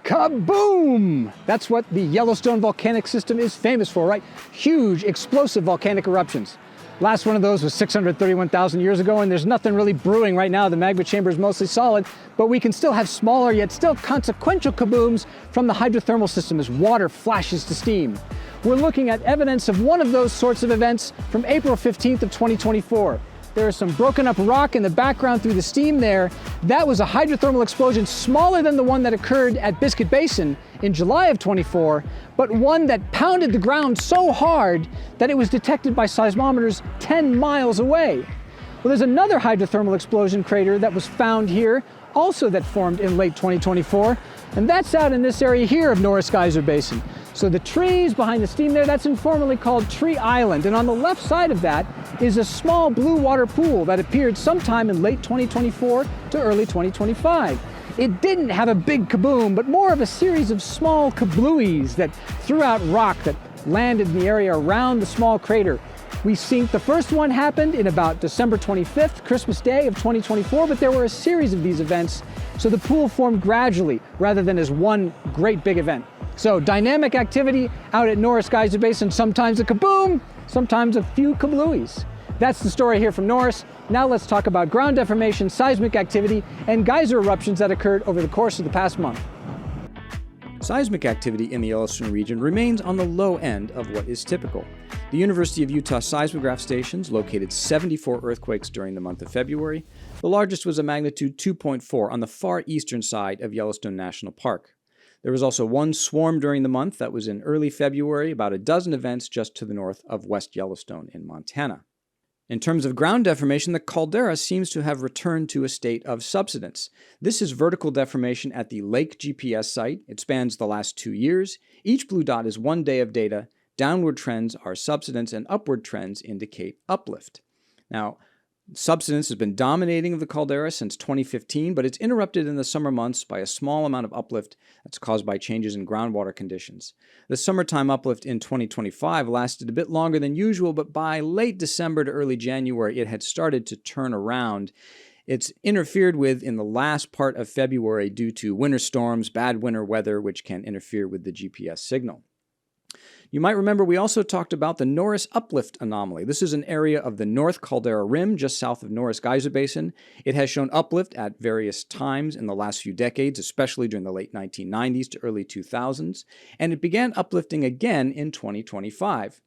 KABOOM! That's what the Yellowstone volcanic system is famous for, right? Huge, explosive volcanic eruptions. Last one of those was 631,000 years ago, and there's nothing really brewing right now. The magma chamber is mostly solid, but we can still have smaller yet still consequential kabooms from the hydrothermal system as water flashes to steam. We're looking at evidence of one of those sorts of events from April 15th of 2024. There is some broken up rock in the background through the steam there. That was a hydrothermal explosion smaller than the one that occurred at Biscuit Basin in July of 24, but one that pounded the ground so hard that it was detected by seismometers 10 miles away. Well, there's another hydrothermal explosion crater that was found here, also that formed in late 2024, and that's out in this area here of Norris Geyser Basin. So the trees behind the steam there, that's informally called Tree Island, and on the left side of that is a small blue water pool that appeared sometime in late 2024 to early 2025. It didn't have a big kaboom, but more of a series of small kablooies that threw out rock that landed in the area around the small crater. We think the first one happened in about December 25th, Christmas Day of 2024, but there were a series of these events, so the pool formed gradually rather than as one great big event. So dynamic activity out at Norris Geyser Basin, sometimes a kaboom, sometimes a few kablooies. That's the story here from Norris. Now let's talk about ground deformation, seismic activity, and geyser eruptions that occurred over the course of the past month. Seismic activity in the Yellowstone region remains on the low end of what is typical. The University of Utah seismograph stations located 74 earthquakes during the month of February. The largest was a magnitude 2.4 on the far eastern side of Yellowstone National Park. There was also one swarm during the month that was in early February, about a dozen events just to the north of West Yellowstone in Montana. In terms of ground deformation, the caldera seems to have returned to a state of subsidence. This is vertical deformation at the Lake GPS site. It spans the last 2 years. Each blue dot is 1 day of data. Downward trends are subsidence and upward trends indicate uplift. Now, subsidence has been dominating of the caldera since 2015, but it's interrupted in the summer months by a small amount of uplift that's caused by changes in groundwater conditions. The summertime uplift in 2025 lasted a bit longer than usual, but by late December to early January, it had started to turn around. It's interfered with in the last part of February due to winter storms, bad winter weather, which can interfere with the GPS signal. You might remember we also talked about the Norris uplift anomaly. This is an area of the North Caldera Rim just south of Norris Geyser Basin. It has shown uplift at various times in the last few decades, especially during the late 1990s to early 2000s, and it began uplifting again in 2025.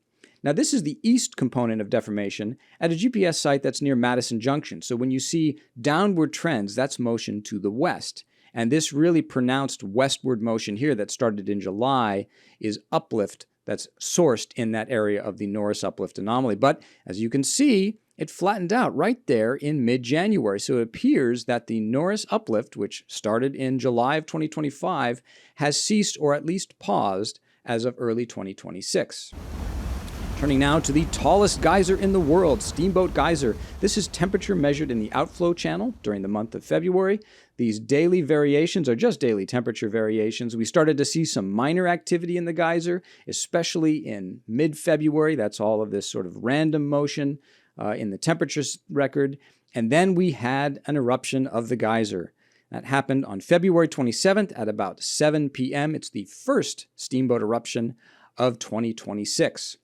Now, this is the east component of deformation at a GPS site that's near Madison Junction. So when you see downward trends, that's motion to the west. And this really pronounced westward motion here that started in July is uplift that's sourced in that area of the Norris uplift anomaly. But as you can see, it flattened out right there in mid-January. So it appears that the Norris uplift, which started in July of 2025, has ceased or at least paused as of early 2026. Turning now to the tallest geyser in the world, Steamboat Geyser. This is temperature measured in the outflow channel during the month of February. These daily variations are just daily temperature variations. We started to see some minor activity in the geyser, especially in mid-February. That's all of this sort of random motion in the temperature record. And then we had an eruption of the geyser. That happened on February 27th at about 7 p.m. It's the first steamboat eruption of 2026.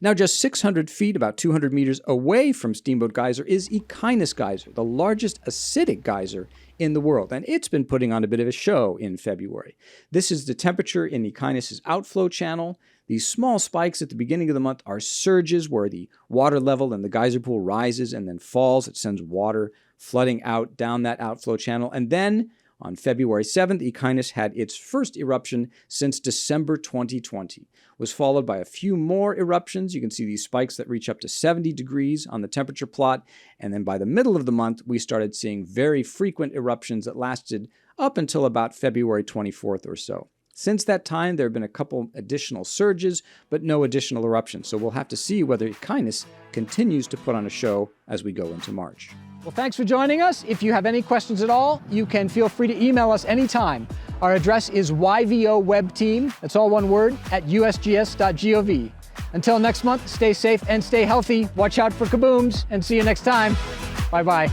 Now, just 600 feet, about 200 meters away from Steamboat Geyser is Echinus Geyser, the largest acidic geyser in the world, and it's been putting on a bit of a show in February. This is the temperature in Echinus's outflow channel. These small spikes at the beginning of the month are surges where the water level in the geyser pool rises and then falls. It sends water flooding out down that outflow channel, and then on February 7th, Echinus had its first eruption since December 2020. It was followed by a few more eruptions. You can see these spikes that reach up to 70 degrees on the temperature plot. And then by the middle of the month, we started seeing very frequent eruptions that lasted up until about February 24th or so. Since that time, there have been a couple additional surges, but no additional eruptions. So we'll have to see whether Echinus continues to put on a show as we go into March. Well, thanks for joining us. If you have any questions at all, you can feel free to email us anytime. Our address is yvowebteam, that's all one word, at usgs.gov. Until next month, stay safe and stay healthy. Watch out for kabooms, and see you next time. Bye-bye.